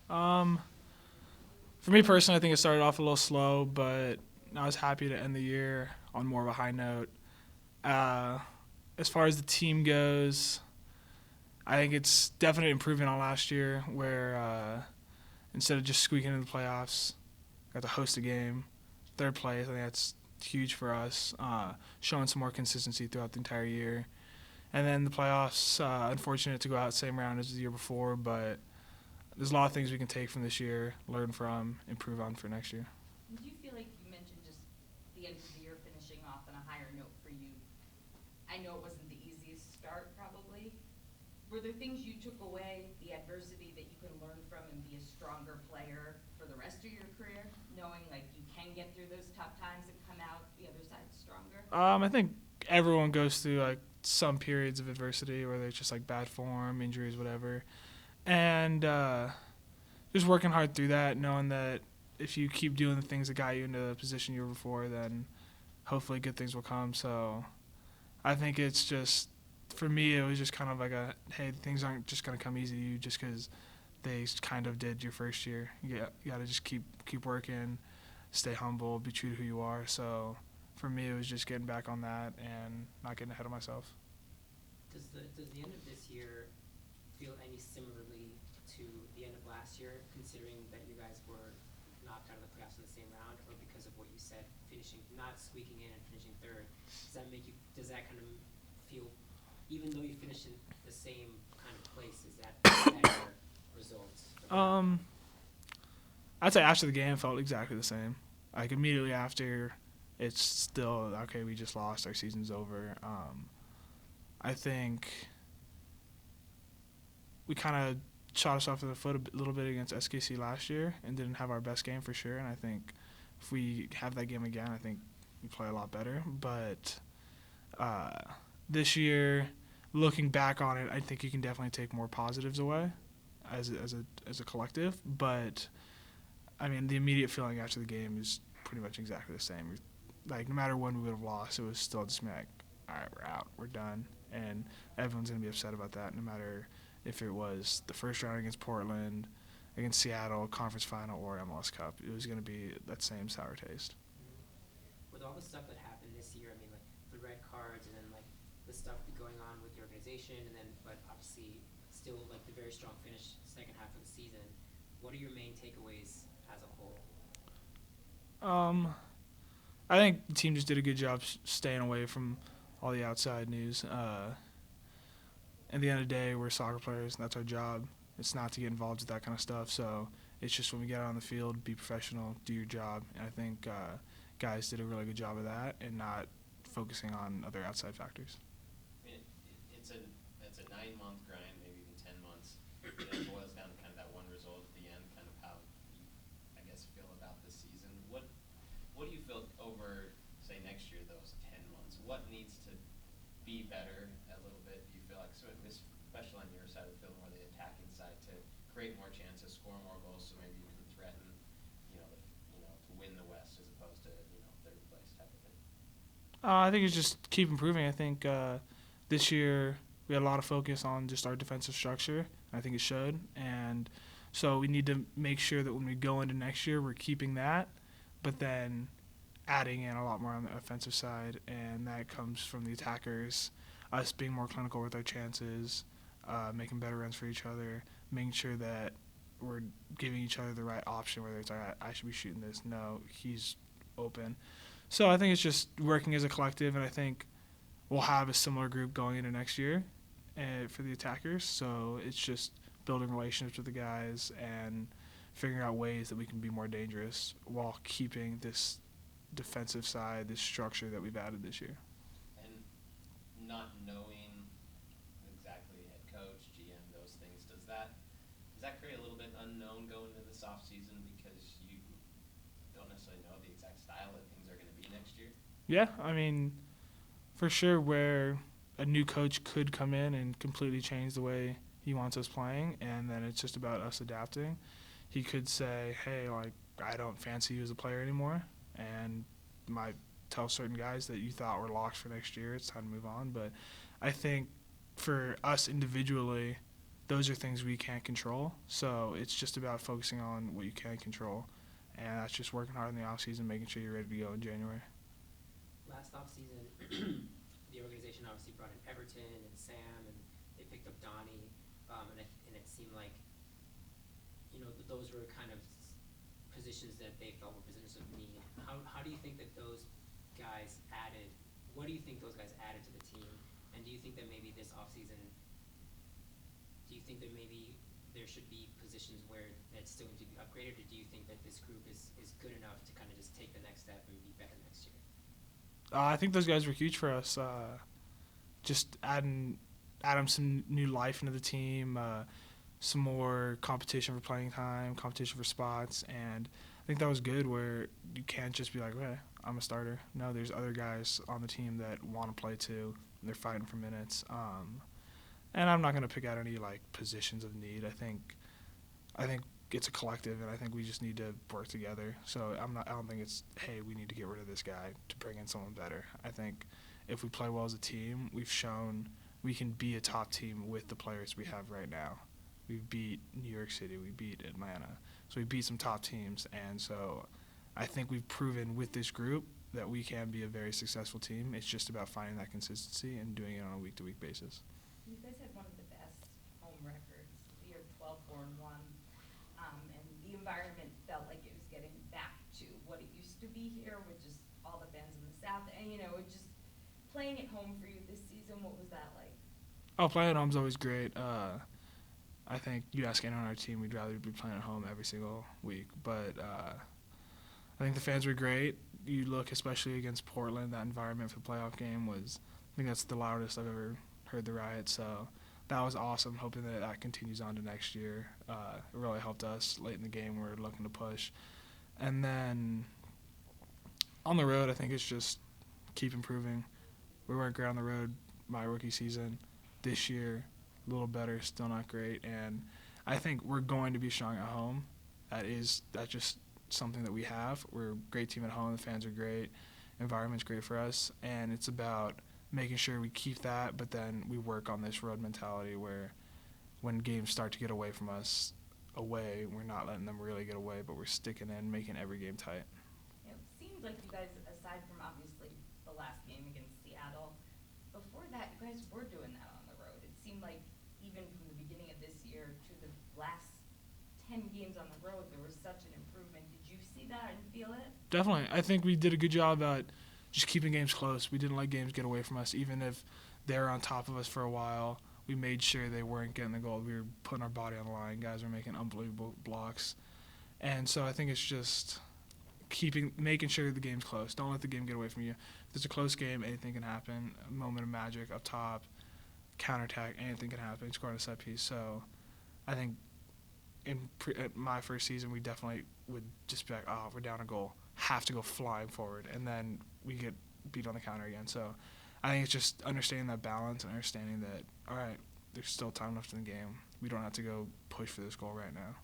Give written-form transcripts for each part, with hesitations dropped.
Um, for me personally, I think it started off a little slow, but I was happy to end the year on more of a high note. Uh, as far as the team goes, I think it's definitely improvement on last year, where instead of just squeaking into the playoffs, got to host a game, third place. I think that's huge for us, showing some more consistency throughout the entire year. And then the playoffs, unfortunate to go out same round as the year before, but there's a lot of things we can take from this year, learn from, improve on for next year. Do you feel like you mentioned just the end of the year finishing off on a higher note for you? I know it wasn't the easiest start, probably. Were there things you took away, the adversity that you can learn from and be a stronger player for the rest of your career, knowing like you can get through those tough times and come out the other side stronger? I think everyone goes through like some periods of adversity, whether it's just like bad form, injuries, whatever, and just working hard through that, knowing that if you keep doing the things that got you into the position you were before, then hopefully good things will come. So I think it's just, for me, it was just kind of like a, hey, things aren't just going to come easy to you just because they kind of did your first year. You got to just keep working, stay humble, be true to who you are. So for me, it was just getting back on that and not getting ahead of myself. Does the end of this year feel any similarly to the end of last year, considering that you guys were knocked out of the playoffs in the same round, or because of what you said, finishing not squeaking in and finishing third? Does that kind of feel, even though you finished in the same kind of place, is that better results? I'd say after the game felt exactly the same. Like immediately after, it's still okay. We just lost. Our season's over. I think we kind of shot us off in the foot a little bit against SKC last year and didn't have our best game for sure. And I think if we have that game again, I think we play a lot better. But uh, this year, looking back on it, I think you can definitely take more positives away as a collective. But I mean, the immediate feeling after the game is pretty much exactly the same. Like no matter when we would have lost, it was still just like, all right, we're out, we're done, and everyone's gonna be upset about that. No matter if it was the first round against Portland, against Seattle, conference final, or MLS Cup, it was gonna be that same sour taste. With all the stuff that happened this year, I mean, like the red cards and then like the stuff going on with the organization, and then but obviously still like the very strong finish second half of the season. What are your main takeaways as a whole? Um, I think the team just did a good job staying away from all the outside news. At the end of the day, we're soccer players, and that's our job. It's not to get involved with that kind of stuff. So it's just when we get out on the field, be professional, do your job. And I think guys did a really good job of that and not focusing on other outside factors. I mean, it's a 9 month grind, maybe even 10 months. It boils down to kind of that one result at the end, kind of how you, I guess, feel about this season. What do you feel over, say, next year? Those 10 months. What needs to be better a little bit? Do you feel like, so especially on your side of the field, more the attacking side, to create more chances, score more goals, so maybe you can threaten, to win the West as opposed to third place type of thing. I think it's just keep improving. I think this year we had a lot of focus on just our defensive structure. I think it showed. And so we need to make sure that when we go into next year, we're keeping that, but then adding in a lot more on the offensive side. And that comes from the attackers, us being more clinical with our chances, making better runs for each other, making sure that we're giving each other the right option, whether it's, all right, I should be shooting this. No, he's open. So I think it's just working as a collective, and I think we'll have a similar group going into next year for the attackers. So it's just building relationships with the guys and figuring out ways that we can be more dangerous while keeping this defensive side, this structure that we've added this year. And not knowing exactly head coach, GM, those things, does that create a little bit unknown going into this off season because you don't necessarily know the exact style that things are going to be next year? Yeah, I mean, for sure, where a new coach could come in and completely change the way he wants us playing, and then it's just about us adapting. He could say, hey, like, I don't fancy you as a player anymore, and might tell certain guys that you thought were locked for next year, it's time to move on. But I think for us individually, those are things we can't control. So it's just about focusing on what you can control, and that's just working hard in the off season, making sure you're ready to go in January. Last offseason, the organization obviously brought in Everton and Sam, and they picked up Donnie, and it seemed like, those were kind of positions that they felt were positions of need. How do you think that those guys added? What do you think those guys added to the team? And do you think that maybe this offseason, do you think that maybe there should be positions where that still need to be upgraded, or do you think that this group is good enough to kind of just take the next step and be better next year? I think those guys were huge for us. Just adding some new life into the team, some more competition for playing time, competition for spots, and I think that was good where you can't just be like, okay, I'm a starter. No, there's other guys on the team that want to play too, and they're fighting for minutes. And I'm not going to pick out any positions of need. I think it's a collective, and I think we just need to work together. So I don't think it's, hey, we need to get rid of this guy to bring in someone better. I think if we play well as a team, we've shown we can be a top team with the players we have right now. We beat New York City, we beat Atlanta, so we beat some top teams, and so I think we've proven with this group that we can be a very successful team. It's just about finding that consistency and doing it on a week-to-week basis. You guys had one of the best home records. You're 12-4-1, and the environment felt like it was getting back to what it used to be here, with just all the fans in the South, and just playing at home for you this season. What was that like? Oh, playing at home is always great. I think you ask anyone on our team, we'd rather be playing at home every single week. But I think the fans were great. You look, especially against Portland, that environment for the playoff game was, I think that's the loudest I've ever heard the riot. So that was awesome, hoping that continues on to next year. It really helped us late in the game. We're looking to push. And then on the road, I think it's just keep improving. We weren't great on the road my rookie season. This year, a little better, still not great, and I think we're going to be strong at home. That's just something that we have. We're a great team at home. The fans are great. Environment's great for us, and it's about making sure we keep that, but then we work on this road mentality where when games start to get away from us, we're not letting them really get away, but we're sticking in, making every game tight. It seems like you guys, aside from obviously the last game against Seattle, before that, you guys were doing that on the road. It seemed like even from the beginning of this year to the last 10 games on the road, there was such an improvement. Did you see that and feel it? Definitely. I think we did a good job at just keeping games close. We didn't let games get away from us. Even if they were on top of us for a while, we made sure they weren't getting the goal. We were putting our body on the line. Guys were making unbelievable blocks. And so I think it's just making sure the game's close. Don't let the game get away from you. If it's a close game, anything can happen. A moment of magic up top, counterattack, anything can happen. Scoring a set piece. So I think at my first season, we definitely would just be like, oh, we're down a goal, have to go flying forward, and then we get beat on the counter again. So I think it's just understanding that balance and understanding that, all right, there's still time left in the game. We don't have to go push for this goal right now.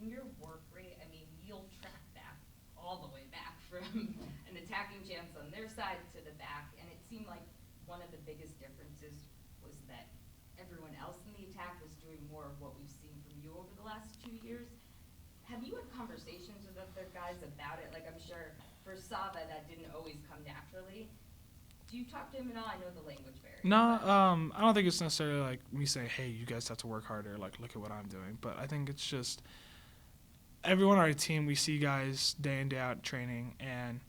In your work rate, I mean, you'll track back all the way back from an attacking chance on their side to the back, and it seemed like one of the biggest differences was that everyone else in the attack was doing more of what we've seen from you over the last 2 years. Have you had conversations with other guys about it? Like, I'm sure for Sava that didn't always come naturally. Do you talk to him at all? I know the language varies. No, I don't think it's necessarily like me saying, hey, you guys have to work harder, like, look at what I'm doing. But I think it's just everyone on our team, we see guys day in, day out training, and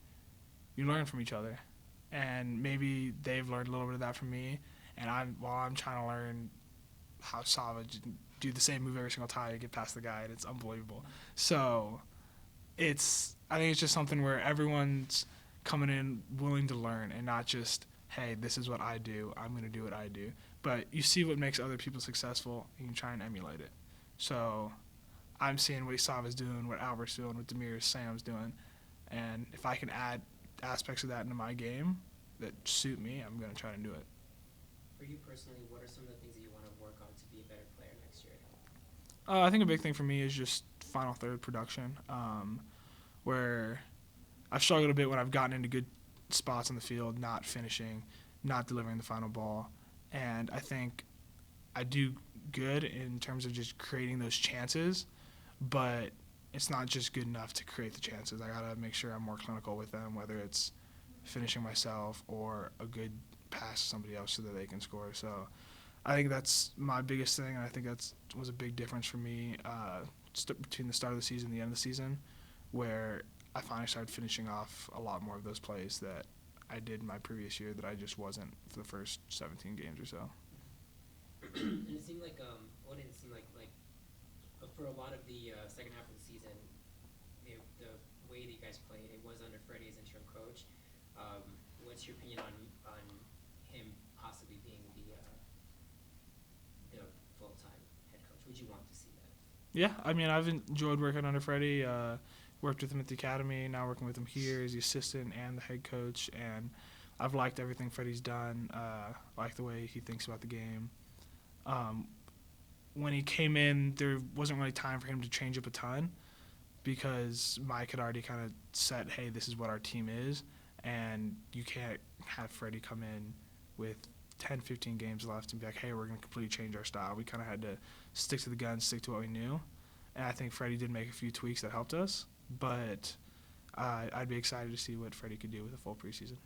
you learn from each other. And maybe they've learned a little bit of that from me, and I'm trying to learn how Sava do the same move every single time to get past the guy, and it's unbelievable. So I think it's just something where everyone's coming in willing to learn and not just, hey, this is what I do, I'm going to do what I do. But you see what makes other people successful, and you try and emulate it. So I'm seeing what Sava's doing, what Albert's doing, what Demir, Sam's doing, and if I can add aspects of that into my game that suit me, I'm going to try and do it. For you personally, what are some of the things that you want to work on to be a better player next year? I think a big thing for me is just final third production, where I've struggled a bit when I've gotten into good spots on the field, not finishing, not delivering the final ball. And I think I do good in terms of just creating those chances, but it's not just good enough to create the chances. I gotta make sure I'm more clinical with them, whether it's finishing myself or a good pass to somebody else so that they can score. So I think that's my biggest thing, and I think that was a big difference for me between the start of the season and the end of the season, where I finally started finishing off a lot more of those plays that I did in my previous year that I just wasn't for the first 17 games or so. And it seemed like, well, it didn't seem like for a lot of the second half of the season, the way that you guys played, it was under Freddie as interim coach. What's your opinion on him possibly being the full-time head coach? Would you want to see that? Yeah, I mean, I've enjoyed working under Freddie. Worked with him at the academy, now working with him here as the assistant and the head coach, and I've liked everything Freddie's done. Like the way he thinks about the game. When he came in, there wasn't really time for him to change up a ton because Mike had already kind of said, hey, this is what our team is, and you can't have Freddie come in with 10, 15 games left and be like, hey, we're going to completely change our style. We kind of had to stick to the guns, stick to what we knew, and I think Freddie did make a few tweaks that helped us, but I'd be excited to see what Freddie could do with a full preseason.